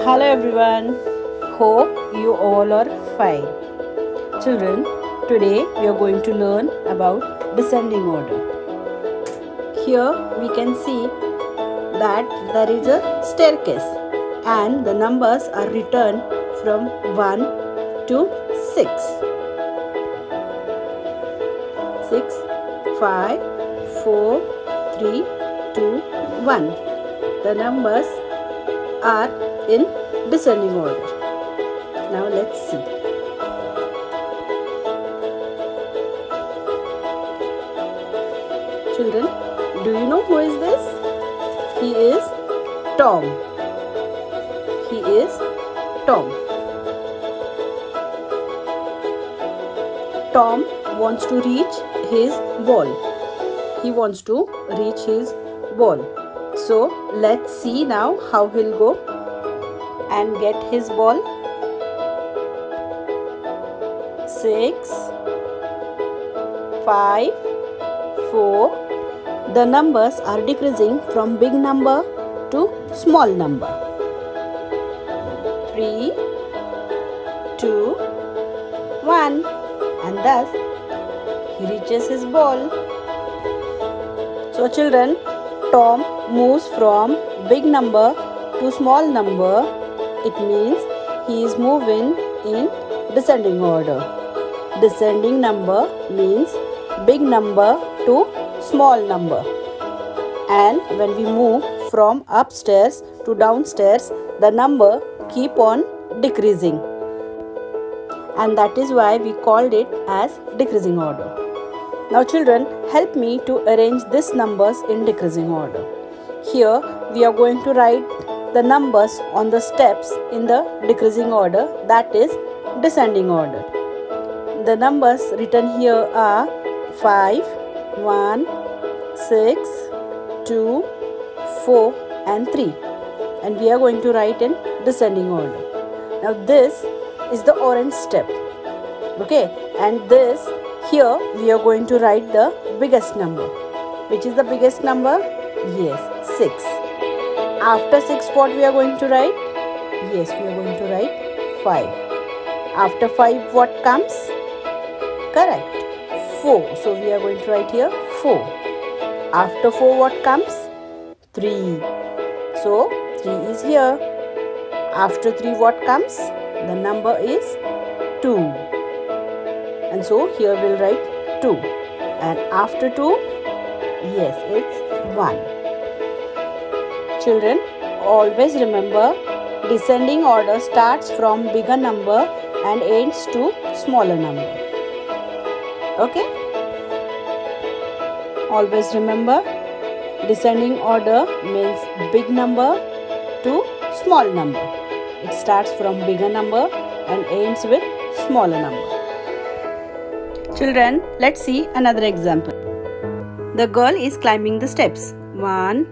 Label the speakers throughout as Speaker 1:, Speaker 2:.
Speaker 1: Hello everyone, hope you all are fine. Children, today we are going to learn about descending order. Here we can see that there is a staircase and the numbers are written from 1 to 6. 6, 5, 4, 3, 2, 1. The numbers are in descending order. Now let's see. Children, do you know who is this? He is Tom. He is Tom. Tom wants to reach his ball. He wants to reach his ball. So let's see now how he'll go and get his ball. 6, 5, 4. The numbers are decreasing from big number to small number. 3, 2, 1. And thus he reaches his ball. So children, Tom moves from big number to small number. It means he is moving in descending order. Descending number means big number to small number. And when we move from upstairs to downstairs, the number keep on decreasing. And that is why we called it as decreasing order. Now children, help me to arrange these numbers in decreasing order. Here we are going to write the numbers on the steps in the decreasing order, that is descending order. The numbers written here are 5, 1, 6, 2, 4 and 3. And we are going to write in descending order. Now this is the orange step. Okay, and this here we are going to write the biggest number. Which is the biggest number? Yes, 6. After 6 what we are going to write? Yes, we are going to write 5. After 5 what comes? Correct, 4. So we are going to write here 4. After 4 what comes? 3. So 3 is here. After 3 what comes? The number is 2. And so here we'll write 2. And after 2, yes, it's 1. Children, always remember descending order starts from bigger number and ends to smaller number. Okay? Always remember descending order means big number to small number. It starts from bigger number and ends with smaller number. Children, let's see another example. The girl is climbing the steps. 1,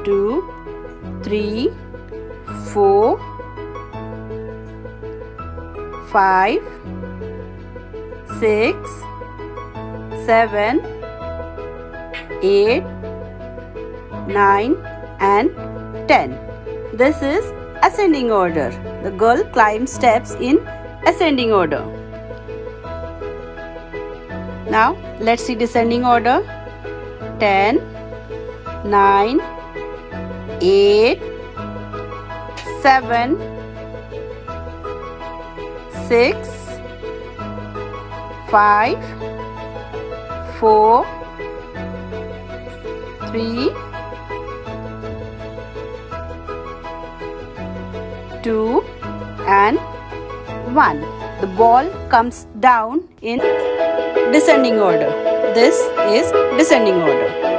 Speaker 1: 2, 3, 4, 5, 6, 7, 8, 9 and 10. This is ascending order. The girl climbs steps in ascending order. Now let's see descending order. 10, 9, 8, 7, 6, 5, 4, 3, 2 and 1. The ball comes down in descending order. This is descending order.